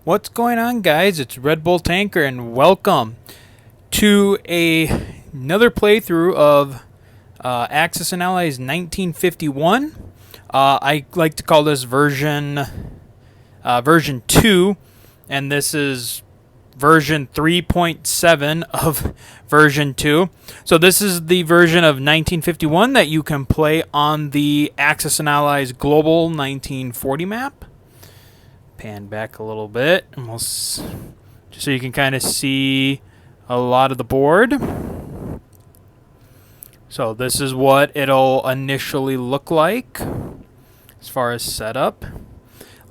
What's going on, guys? It's Red Bull Tanker, and welcome to another playthrough of Axis and Allies 1951. I like to call this version 2, and this is version 3.7 of version 2. So this is the version of 1951 that you can play on the Axis and Allies Global 1940 map. Pan back a little bit, and just so you can kind of see a lot of the board. So this is what it'll initially look like as far as setup.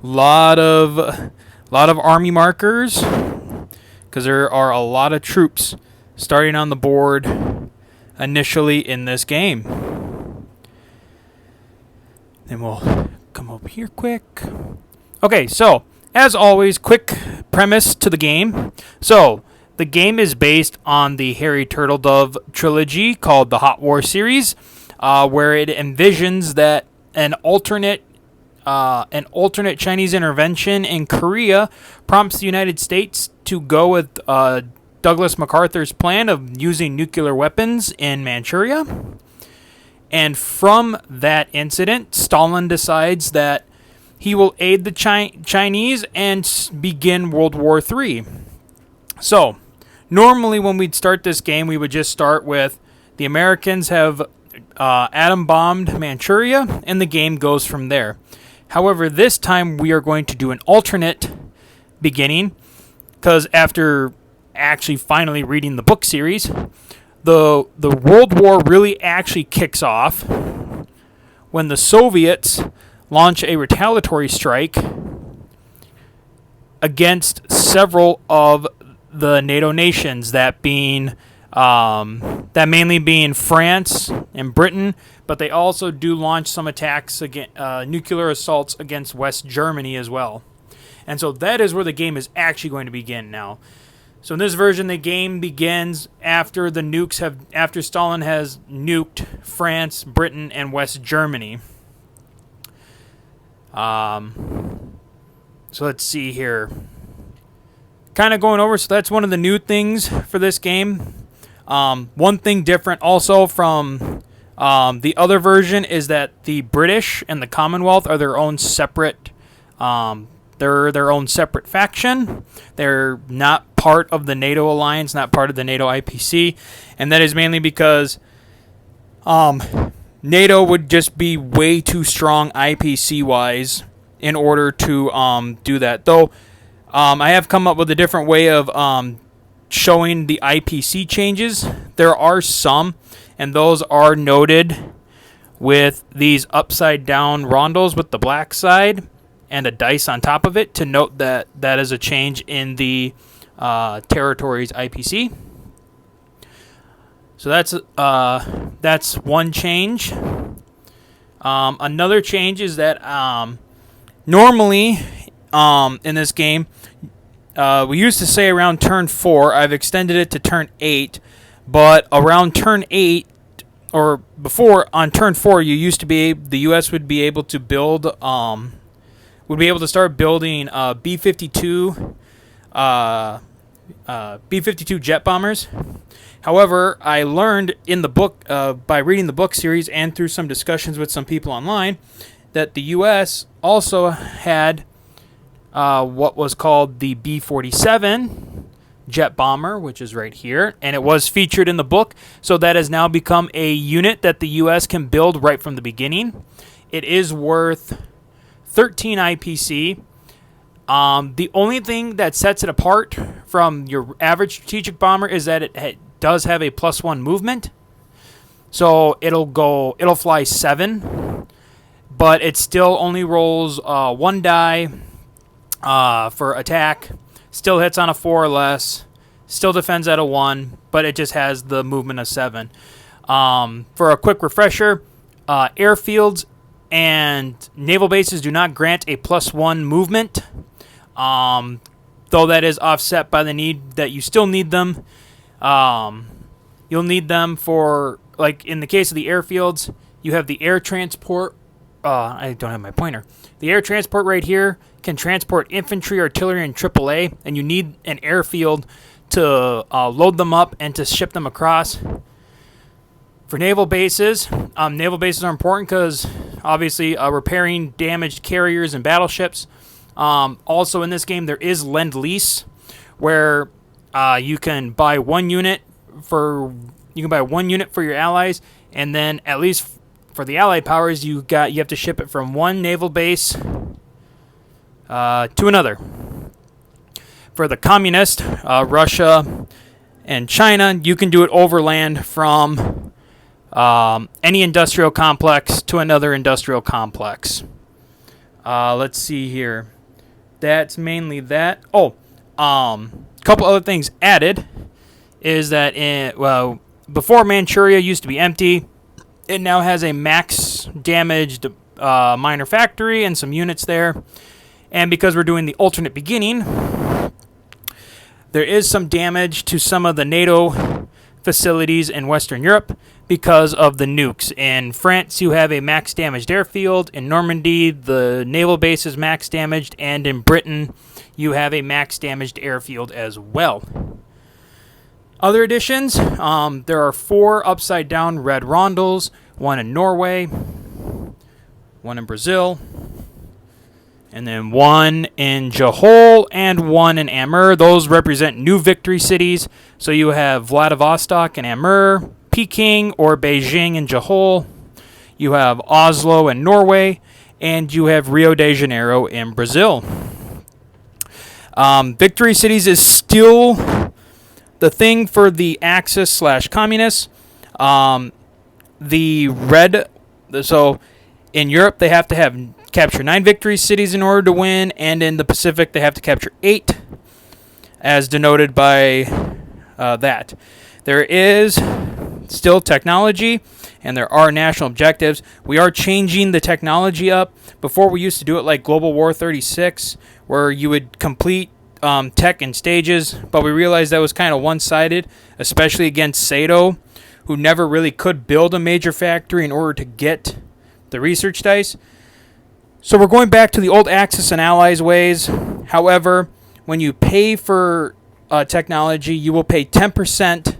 Lot of army markers, because there are a lot of troops starting on the board initially in this game. Then we'll come over here quick. Okay, so as always, quick premise to the game. So the game is based on the Harry Turtledove trilogy called the Hot War series, where it envisions that an alternate Chinese intervention in Korea prompts the United States to go with Douglas MacArthur's plan of using nuclear weapons in Manchuria. And from that incident, Stalin decides that he will aid the Chinese and begin World War III. So, normally when we'd start this game, we would just start with the Americans have atom bombed Manchuria, and the game goes from there. However, this time we are going to do an alternate beginning, because after actually finally reading the book series, the World War really actually kicks off when the Soviets launch a retaliatory strike against several of the NATO nations, that mainly being France and Britain, but they also do launch some attacks against nuclear assaults against West Germany as well. And so that is where the game is actually going to begin now. So in this version, the game begins after after Stalin has nuked France, Britain, and West Germany. So let's see here. Kind of going over, so that's one of the new things for this game. One thing different also from the other version is that the British and the Commonwealth are their own separate faction. They're not part of the NATO alliance, not part of the NATO IPC, and that is mainly because NATO would just be way too strong IPC-wise in order to do that. Though I have come up with a different way of showing the IPC changes. There are some, and those are noted with these upside-down rondos with the black side and a dice on top of it to note that that is a change in the territory's IPC. So that's one change. Another change is that normally in this game, we used to say around turn 4. I've extended it to turn 8, but around turn 8 or before on turn 4, the U.S. would be able to build start building B-52 B-52 jet bombers. However, I learned in the book, by reading the book series and through some discussions with some people online, that the U.S. also had what was called the B-47 jet bomber, which is right here, and it was featured in the book, so that has now become a unit that the U.S. can build right from the beginning. It is worth 13 IPC. The only thing that sets it apart from your average strategic bomber is that it does have a +1 movement. So it'll fly 7, but it still only rolls 1 die for attack, still hits on a 4 or less, still defends at a 1, but it just has the movement of 7. For a quick refresher, airfields and naval bases do not grant a +1 movement, though that is offset by the need that you still need them. You'll need them for, like in the case of the airfields, you have the air transport. I don't have my pointer. The air transport right here can transport infantry, artillery, and AAA, and you need an airfield to load them up and to ship them across. For naval bases are important because obviously repairing damaged carriers and battleships. Also in this game there is Lend-Lease, where you can buy one unit for your allies, and then at least for the allied powers you have to ship it from one naval base to another. For the communist, Russia and China, you can do it overland from any industrial complex to another industrial complex. Let's see here. That's mainly that. Couple other things added is that before Manchuria used to be empty, it now has a max damaged minor factory and some units there. And because we're doing the alternate beginning, there is some damage to some of the NATO facilities in Western Europe because of the nukes. In France, you have a max damaged airfield. In Normandy, the naval base is max damaged. And in Britain, you have a max damaged airfield as well. Other additions, there are 4 upside-down red rondels, 1 in Norway, 1 in Brazil, and then 1 in Johol and 1 in Amur. Those represent new victory cities. So you have Vladivostok and Amur, Peking or Beijing and Johol. You have Oslo in Norway, and you have Rio de Janeiro in Brazil. Victory cities is still the thing for the Axis/communists. So in Europe they have to capture 9 victory cities in order to win, and in the Pacific they have to capture 8, as denoted by that. There is still technology, and there are national objectives. We are changing the technology up. Before we used to do it like Global War 36, where you would complete tech in stages, but we realized that was kind of one-sided, especially against Sato, who never really could build a major factory in order to get the research dice. So we're going back to the old Axis and Allies ways. However, when you pay for technology, you will pay 10%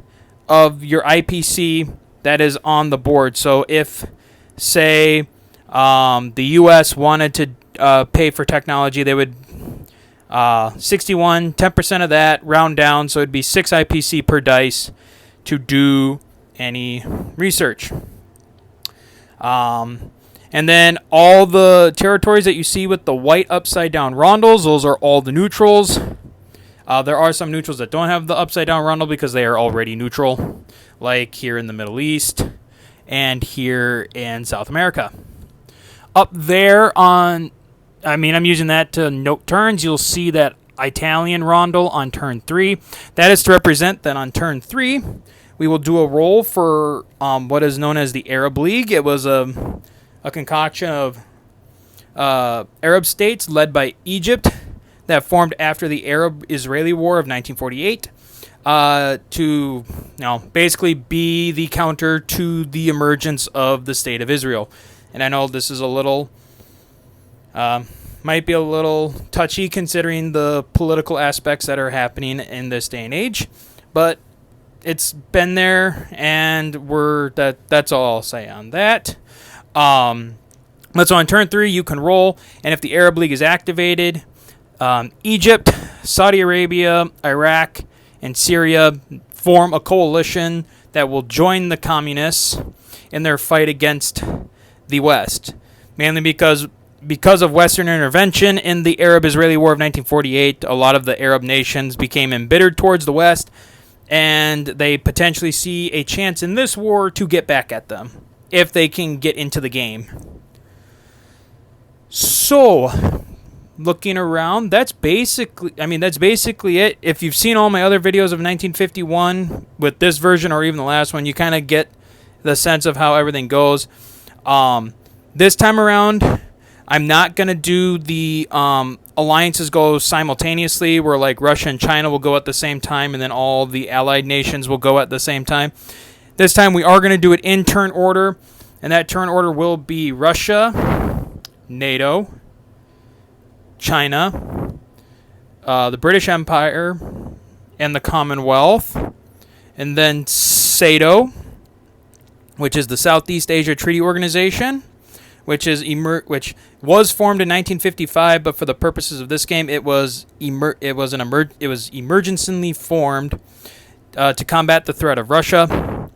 of your IPC that is on the board. So if, say, the U.S. wanted to pay for technology, they would 10% of that, round down, so it'd be 6 IPC per dice to do any research. And then all the territories that you see with the white upside-down rondels, those are all the neutrals. There are some neutrals that don't have the upside-down rondel because they are already neutral, like here in the Middle East and here in South America. Up there I'm using that to note turns. You'll see that Italian rondel on turn 3. That is to represent that on turn 3, we will do a roll for what is known as the Arab League. It was a concoction of Arab states led by Egypt that formed after the Arab-Israeli War of 1948 to basically be the counter to the emergence of the State of Israel. And I know this is a little might be a little touchy considering the political aspects that are happening in this day and age, but it's been there, and that's all I'll say on that. So on turn 3, you can roll, and if the Arab League is activated, Egypt, Saudi Arabia, Iraq, and Syria form a coalition that will join the communists in their fight against the West, mainly because of Western intervention in the Arab-Israeli War of 1948. A lot of the Arab nations became embittered towards the West, and they potentially see a chance in this war to get back at them if they can get into the game. So, looking around, that's basically it. If you've seen all my other videos of 1951 with this version or even the last one, you kind of get the sense of how everything goes. This time around, I'm not going to do the alliances go simultaneously, where like Russia and China will go at the same time, and then all the allied nations will go at the same time. This time we are going to do it in turn order, and that turn order will be Russia, NATO, China, the British Empire, and the Commonwealth, and then SATO, which is the Southeast Asia Treaty Organization, which was formed in 1955, but for the purposes of this game, it was emergently formed to combat the threat of Russia,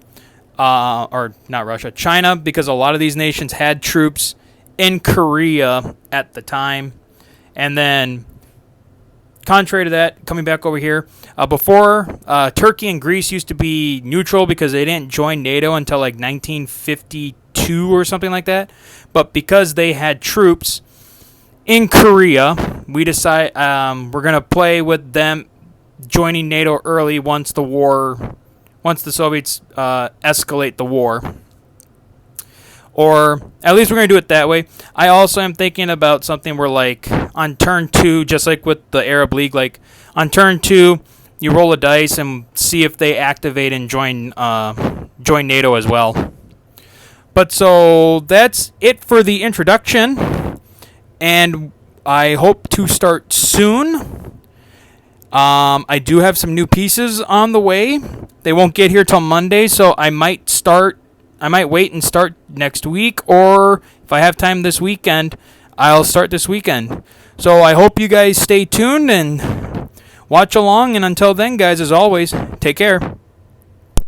or not Russia, China, because a lot of these nations had troops in Korea at the time. And then, contrary to that, coming back over here, before, Turkey and Greece used to be neutral because they didn't join NATO until like 1952 or something like that. But because they had troops in Korea, we decide we're going to play with them joining NATO early once the Soviets escalate the war. Or at least we're going to do it that way. I also am thinking about something where, like, on turn 2, just like with the Arab League, like, on turn 2, you roll a dice and see if they activate and join NATO as well. But so that's it for the introduction, and I hope to start soon. I do have some new pieces on the way. They won't get here till Monday, so I might wait and start next week, or if I have time this weekend, I'll start this weekend. So I hope you guys stay tuned and watch along, and until then, guys, as always, take care.